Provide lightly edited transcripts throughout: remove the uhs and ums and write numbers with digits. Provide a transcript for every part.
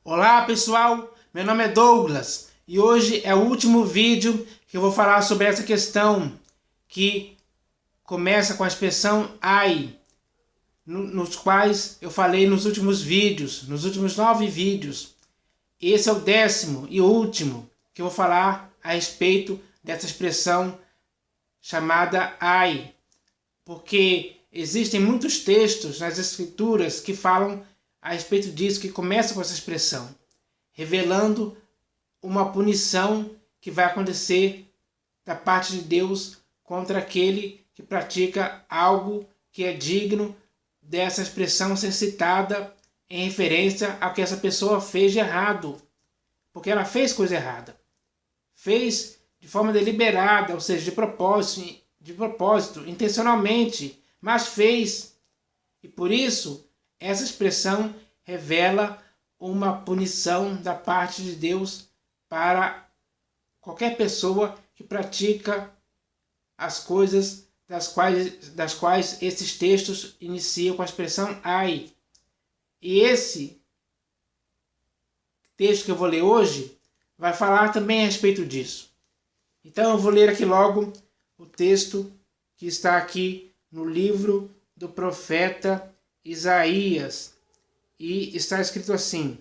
Olá pessoal, meu nome é Douglas e hoje é o último vídeo que eu vou falar sobre essa questão que começa com a expressão ai, nos quais eu falei nos últimos vídeos, nos últimos 9 vídeos. Esse é o 10º e último que eu vou falar a respeito dessa expressão chamada ai, porque existem muitos textos nas escrituras que falam a respeito disso, que começa com essa expressão, revelando uma punição que vai acontecer da parte de Deus contra aquele que pratica algo que é digno dessa expressão ser citada em referência ao que essa pessoa fez de errado, porque ela fez coisa errada, fez de forma deliberada, ou seja, de propósito, intencionalmente, mas fez. E por isso essa expressão revela uma punição da parte de Deus para qualquer pessoa que pratica as coisas das quais esses textos iniciam com a expressão ai. E esse texto que eu vou ler hoje vai falar também a respeito disso. Então eu vou ler aqui logo o texto que está aqui no livro do profeta Isaías, e está escrito assim: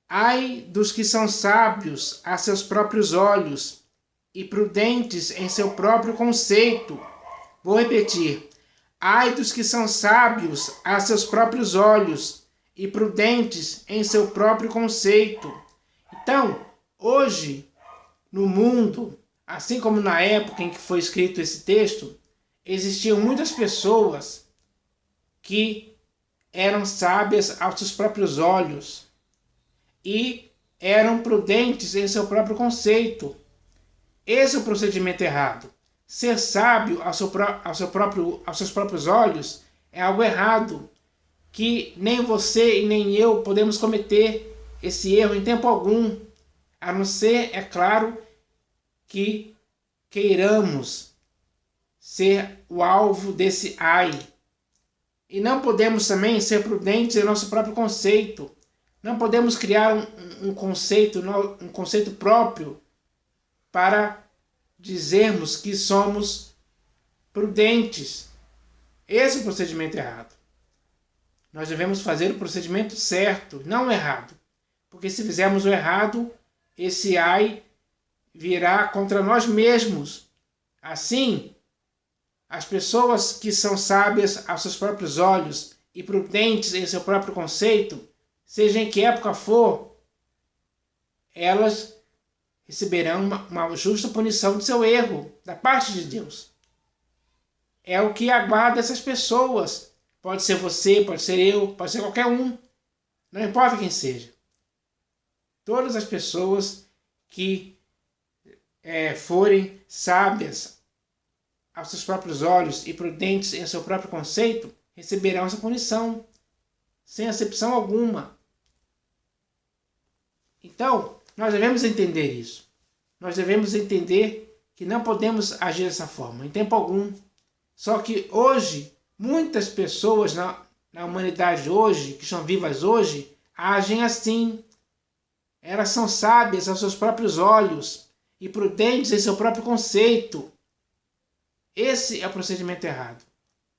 ai dos que são sábios a seus próprios olhos e prudentes em seu próprio conceito. Vou repetir: ai dos que são sábios a seus próprios olhos e prudentes em seu próprio conceito. Então, hoje, no mundo, assim como na época em que foi escrito esse texto, existiam muitas pessoas que eram sábias aos seus próprios olhos e eram prudentes em seu próprio conceito. Esse é o procedimento errado. Ser sábio aos seus próprios olhos é algo errado, que nem você e nem eu podemos cometer esse erro em tempo algum, a não ser, é claro, que queiramos ser o alvo desse ai. E não podemos também ser prudentes em nosso próprio conceito. Não podemos criar um conceito próprio para dizermos que somos prudentes. Esse é o procedimento errado. Nós devemos fazer o procedimento certo, não o errado. Porque se fizermos o errado, esse ai virá contra nós mesmos. Assim, as pessoas que são sábias aos seus próprios olhos e prudentes em seu próprio conceito, seja em que época for, elas receberão uma justa punição de seu erro, da parte de Deus. É o que aguarda essas pessoas. Pode ser você, pode ser eu, pode ser qualquer um. Não importa quem seja. Todas as pessoas que forem sábias aos seus próprios olhos e prudentes em seu próprio conceito, receberão essa punição, sem acepção alguma. Então, nós devemos entender isso. Nós devemos entender que não podemos agir dessa forma, em tempo algum. Só que hoje, muitas pessoas na humanidade hoje, que estão vivas hoje, agem assim. Elas são sábias aos seus próprios olhos e prudentes em seu próprio conceito. Esse é o procedimento errado,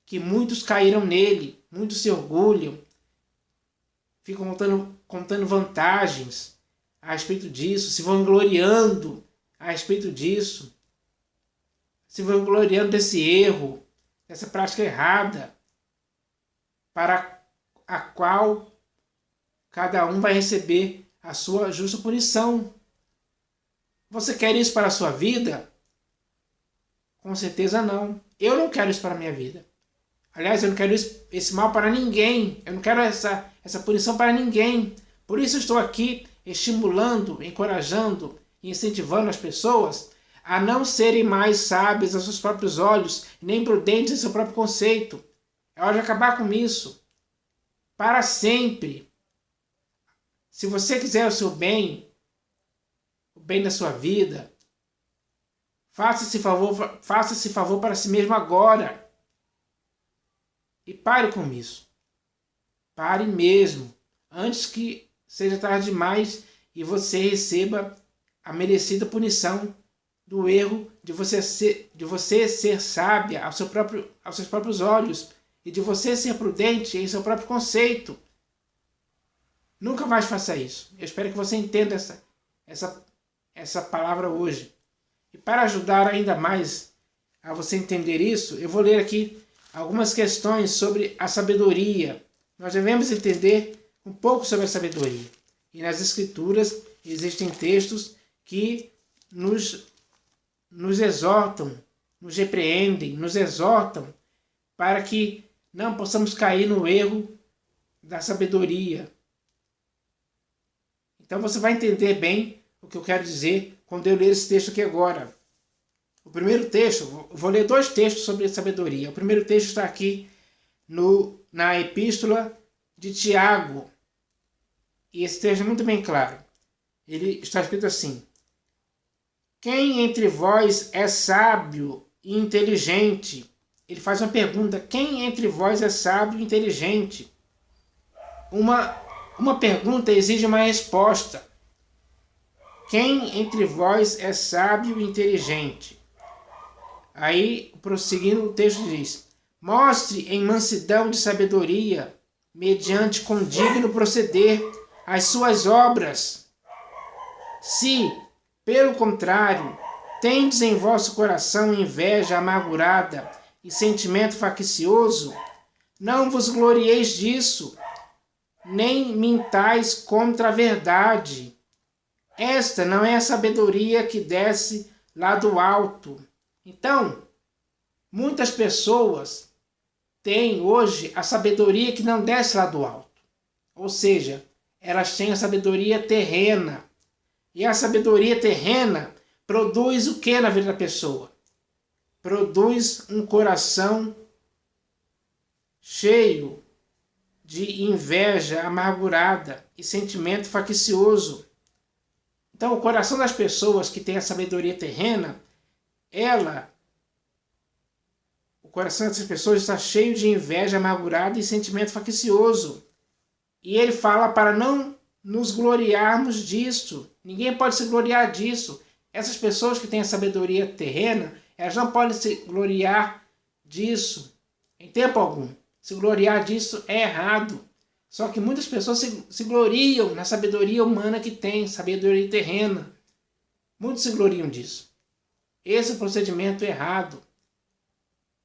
que muitos caíram nele, muitos se orgulham, ficam contando vantagens a respeito disso, se vangloriando a respeito disso, se vangloriando desse erro, dessa prática errada, para a qual cada um vai receber a sua justa punição. Você quer isso para a sua vida? Com certeza não. Eu não quero isso para a minha vida. Aliás, eu não quero esse mal para ninguém. Eu não quero essa punição para ninguém. Por isso eu estou aqui estimulando, encorajando e incentivando as pessoas a não serem mais sábias aos seus próprios olhos, nem prudentes em seu próprio conceito. É hora de acabar com isso. Para sempre. Se você quiser o seu bem, o bem da sua vida, faça esse favor para si mesmo agora. E pare com isso. Pare mesmo. Antes que seja tarde demais e você receba a merecida punição do erro de você ser sábia aos seus próprios olhos e de você ser prudente em seu próprio conceito. Nunca mais faça isso. Eu espero que você entenda essa palavra hoje. E para ajudar ainda mais a você entender isso, eu vou ler aqui algumas questões sobre a sabedoria. Nós devemos entender um pouco sobre a sabedoria. E nas Escrituras existem textos que nos exortam, nos repreendem, nos exortam para que não possamos cair no erro da sabedoria. Então você vai entender bem o que eu quero dizer quando eu ler esse texto aqui agora. O primeiro texto, vou ler 2 textos sobre sabedoria. O primeiro texto está aqui na Epístola de Tiago. E esse texto é muito bem claro. Ele está escrito assim: quem entre vós é sábio e inteligente? Ele faz uma pergunta: quem entre vós é sábio e inteligente? Uma pergunta exige uma resposta. Quem entre vós é sábio e inteligente? Aí, prosseguindo, o texto diz: mostre em mansidão de sabedoria, mediante condigno proceder, as suas obras. Se, pelo contrário, tendes em vosso coração inveja amargurada e sentimento faccioso, não vos glorieis disso, nem mintais contra a verdade. Esta não é a sabedoria que desce lá do alto. Então, muitas pessoas têm hoje a sabedoria que não desce lá do alto. Ou seja, elas têm a sabedoria terrena. E a sabedoria terrena produz o que na vida da pessoa? Produz um coração cheio de inveja amargurada e sentimento faccioso. Então, o coração das pessoas que têm a sabedoria terrena, o coração dessas pessoas está cheio de inveja amargurada e sentimento faccioso. E ele fala para não nos gloriarmos disso. Ninguém pode se gloriar disso. Essas pessoas que têm a sabedoria terrena, elas não podem se gloriar disso em tempo algum. Se gloriar disso é errado. Só que muitas pessoas se gloriam na sabedoria humana que tem, sabedoria terrena. Muitos se gloriam disso. Esse é o procedimento errado.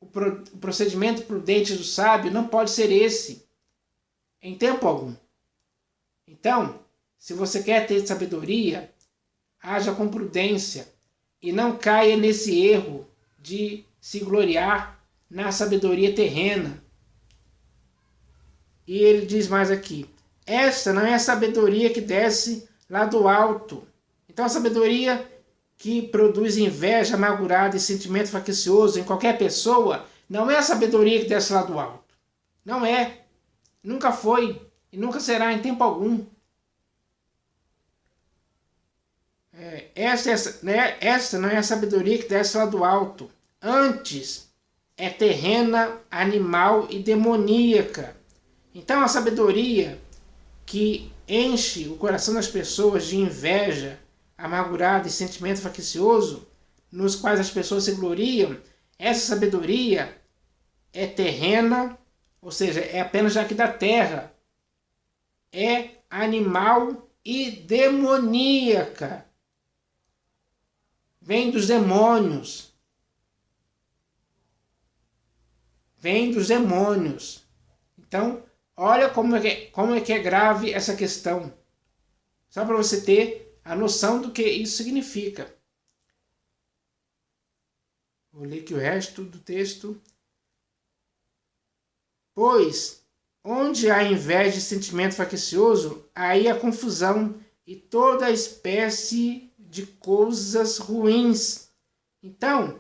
O procedimento prudente do sábio não pode ser esse, em tempo algum. Então, se você quer ter sabedoria, haja com prudência e não caia nesse erro de se gloriar na sabedoria terrena. E ele diz mais aqui: esta não é a sabedoria que desce lá do alto. Então a sabedoria que produz inveja amargurada e sentimento faccioso em qualquer pessoa não é a sabedoria que desce lá do alto. Não é. Nunca foi e nunca será em tempo algum. Esta não é a sabedoria que desce lá do alto. Antes, é terrena, animal e demoníaca. Então a sabedoria que enche o coração das pessoas de inveja amargurada e sentimento faccioso, nos quais as pessoas se gloriam, essa sabedoria é terrena, ou seja, é apenas daqui da terra. É animal e demoníaca. Vem dos demônios. Vem dos demônios. Então, olha como é que é grave essa questão. Só para você ter a noção do que isso significa. Vou ler aqui o resto do texto. Pois, onde há inveja e sentimento faccioso, aí há confusão e toda espécie de coisas ruins. Então,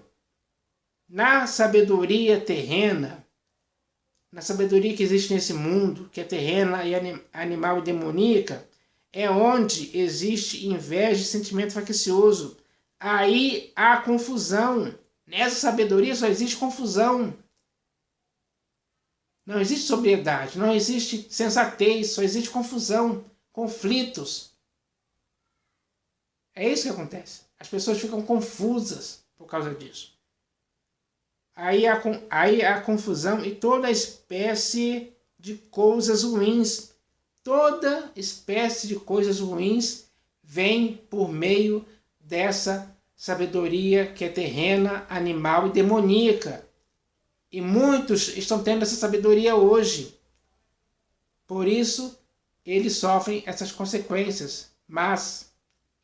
na sabedoria terrena, na sabedoria que existe nesse mundo, que é terrena e animal e demoníaca, é onde existe inveja e sentimento faccioso. Aí há confusão. Nessa sabedoria só existe confusão. Não existe sobriedade, não existe sensatez, só existe confusão. conflitos. É isso que acontece. As pessoas ficam confusas por causa disso. Aí há confusão e toda espécie de coisas ruins. Toda espécie de coisas ruins vem por meio dessa sabedoria que é terrena, animal e demoníaca. E muitos estão tendo essa sabedoria hoje. Por isso, eles sofrem essas consequências más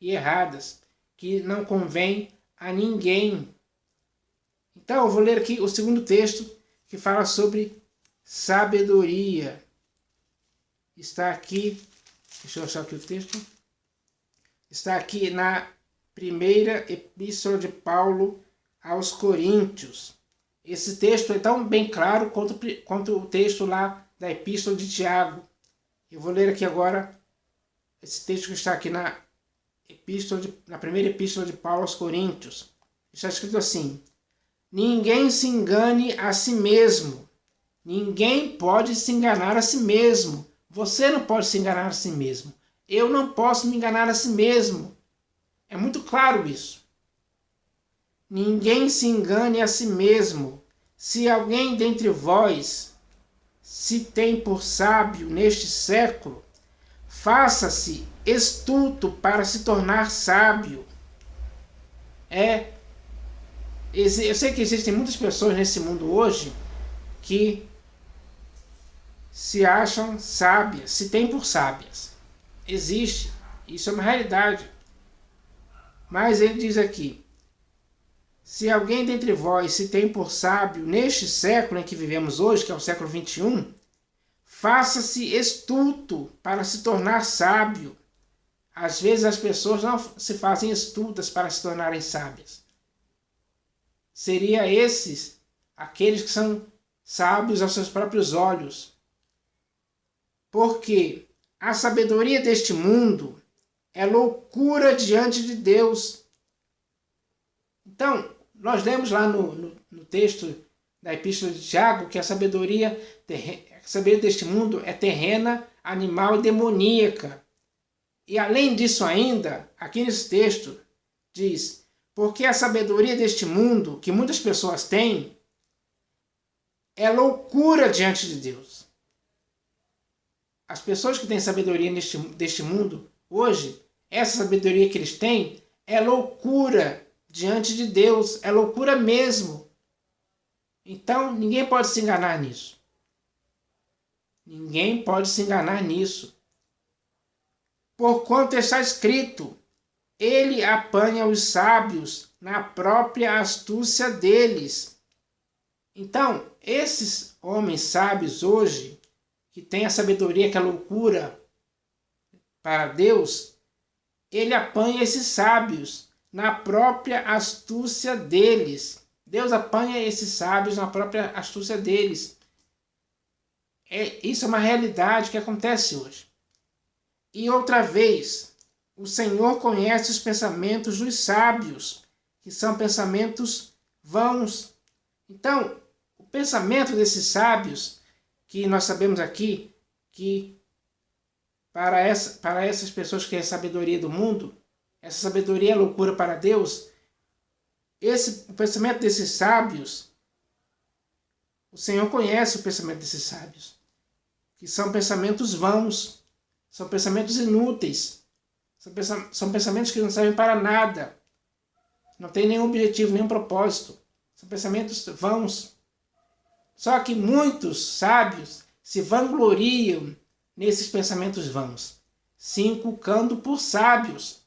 e erradas, que não convém a ninguém. Então, eu vou ler aqui o segundo texto, que fala sobre sabedoria. Está aqui, deixa eu achar aqui o texto. Está aqui na primeira epístola de Paulo aos Coríntios. Esse texto é tão bem claro quanto o texto lá da epístola de Tiago. Eu vou ler aqui agora esse texto que está aqui na primeira epístola de Paulo aos Coríntios. Está escrito assim: ninguém se engane a si mesmo. Ninguém pode se enganar a si mesmo. Você não pode se enganar a si mesmo. Eu não posso me enganar a si mesmo. É muito claro isso. Ninguém se engane a si mesmo. Se alguém dentre vós se tem por sábio neste século, faça-se estulto para se tornar sábio. Eu sei que existem muitas pessoas nesse mundo hoje que se acham sábias, se têm por sábias. Existe, isso é uma realidade. Mas ele diz aqui: se alguém dentre vós se tem por sábio neste século em que vivemos hoje, que é o século 21, faça-se estulto para se tornar sábio. Às vezes as pessoas não se fazem estultas para se tornarem sábias. Seria esses aqueles que são sábios aos seus próprios olhos. Porque a sabedoria deste mundo é loucura diante de Deus. Então, nós lemos lá no texto da Epístola de Tiago que a sabedoria deste mundo é terrena, animal e demoníaca. E além disso ainda, aqui nesse texto diz: porque a sabedoria deste mundo, que muitas pessoas têm, é loucura diante de Deus. As pessoas que têm sabedoria deste mundo, hoje, essa sabedoria que eles têm é loucura diante de Deus, é loucura mesmo. Então, ninguém pode se enganar nisso. Ninguém pode se enganar nisso. Porquanto está escrito: ele apanha os sábios na própria astúcia deles. Então, esses homens sábios hoje, que têm a sabedoria que é loucura para Deus, ele apanha esses sábios na própria astúcia deles. Deus apanha esses sábios na própria astúcia deles. Isso é uma realidade que acontece hoje. E outra vez, o Senhor conhece os pensamentos dos sábios, que são pensamentos vãos. Então, o pensamento desses sábios, que nós sabemos aqui, que para essas pessoas que é a sabedoria do mundo, essa sabedoria é loucura para Deus, o pensamento desses sábios, o Senhor conhece o pensamento desses sábios, que são pensamentos vãos, são pensamentos inúteis, são pensamentos que não servem para nada, não tem nenhum objetivo, nenhum propósito, são pensamentos vãos. Só que muitos sábios se vangloriam nesses pensamentos vãos, se inculcando por sábios.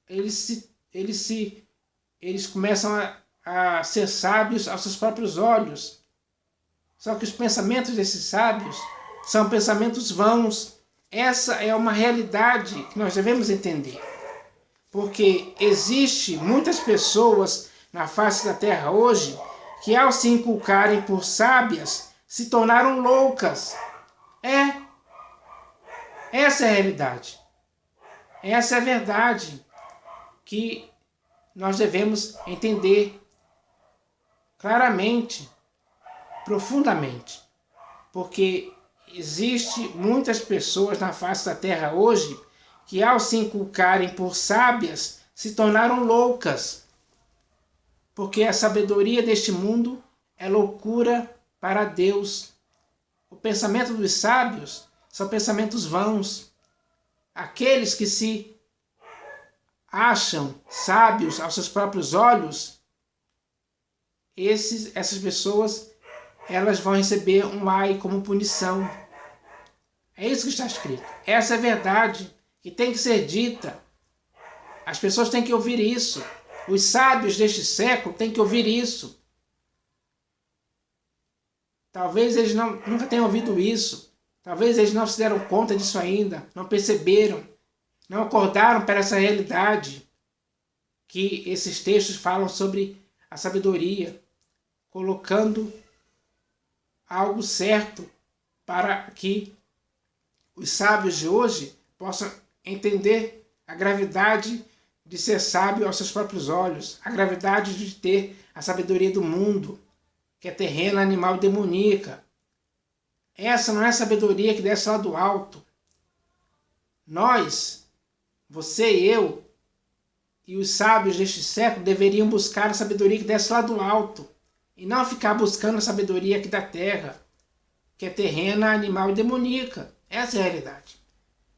Eles começam a ser sábios aos seus próprios olhos. Só que os pensamentos desses sábios são pensamentos vãos. Essa é uma realidade que nós devemos entender. Porque existe muitas pessoas na face da terra hoje que, ao se inculcarem por sábias, se tornaram loucas. Essa é a realidade. Essa é a verdade que nós devemos entender claramente, profundamente. Porque Existem muitas pessoas na face da terra hoje que, ao se inculcarem por sábias, se tornaram loucas. Porque a sabedoria deste mundo é loucura para Deus. O pensamento dos sábios são pensamentos vãos. Aqueles que se acham sábios aos seus próprios olhos, essas pessoas, elas vão receber um ai como punição. É isso que está escrito. Essa é a verdade que tem que ser dita. As pessoas têm que ouvir isso. Os sábios deste século têm que ouvir isso. Talvez eles nunca tenham ouvido isso. Talvez eles não se deram conta disso ainda. Não perceberam. Não acordaram para essa realidade que esses textos falam sobre a sabedoria, colocando algo certo para que os sábios de hoje possam entender a gravidade de ser sábio aos seus próprios olhos, a gravidade de ter a sabedoria do mundo, que é terrena, animal e demoníaca. Essa não é a sabedoria que desce lá do alto. Nós, você e eu, e os sábios deste século deveriam buscar a sabedoria que desce lá do alto, e não ficar buscando a sabedoria aqui da terra, que é terrena, animal e demoníaca. Essa é a realidade.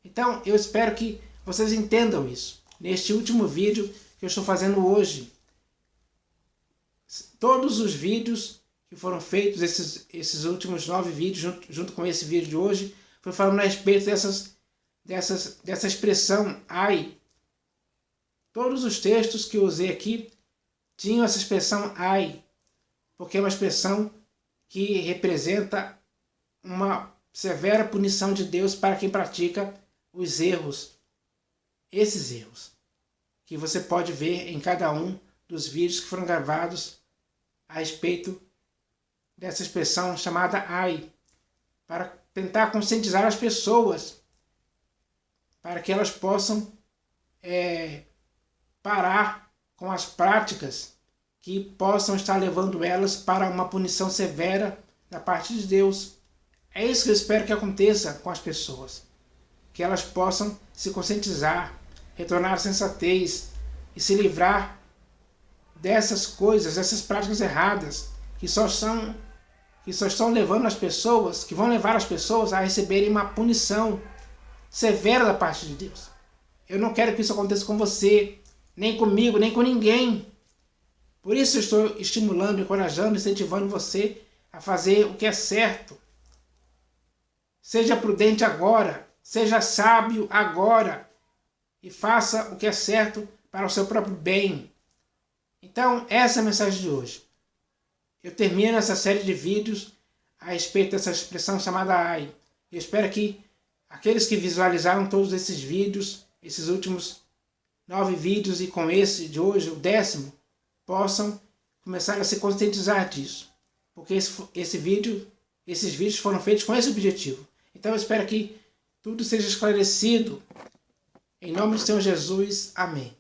Então, eu espero que vocês entendam isso. Neste último vídeo que eu estou fazendo hoje. Todos os vídeos que foram feitos, esses últimos 9 vídeos, junto com esse vídeo de hoje, foi falando a respeito dessa expressão ai. Todos os textos que eu usei aqui tinham essa expressão ai, porque é uma expressão que representa uma severa punição de Deus para quem pratica os erros. Esses erros que você pode ver em cada um dos vídeos que foram gravados a respeito dessa expressão chamada ai, para tentar conscientizar as pessoas, para que elas possam parar com as práticas que possam estar levando elas para uma punição severa da parte de Deus. É isso que eu espero que aconteça com as pessoas, que elas possam se conscientizar, retornar à sensatez e se livrar dessas coisas, dessas práticas erradas que só estão levando as pessoas, que vão levar as pessoas a receberem uma punição severa da parte de Deus. Eu não quero que isso aconteça com você, nem comigo, nem com ninguém. Por isso eu estou estimulando, encorajando, incentivando você a fazer o que é certo. Seja prudente agora, seja sábio agora e faça o que é certo para o seu próprio bem. Então, essa é a mensagem de hoje. Eu termino essa série de vídeos a respeito dessa expressão chamada ai. Eu espero que aqueles que visualizaram todos esses vídeos, esses últimos 9 vídeos e com esse de hoje, o 10º, possam começar a se conscientizar disso. Porque esses vídeos foram feitos com esse objetivo. Então eu espero que tudo seja esclarecido. Em nome do Senhor Jesus. Amém.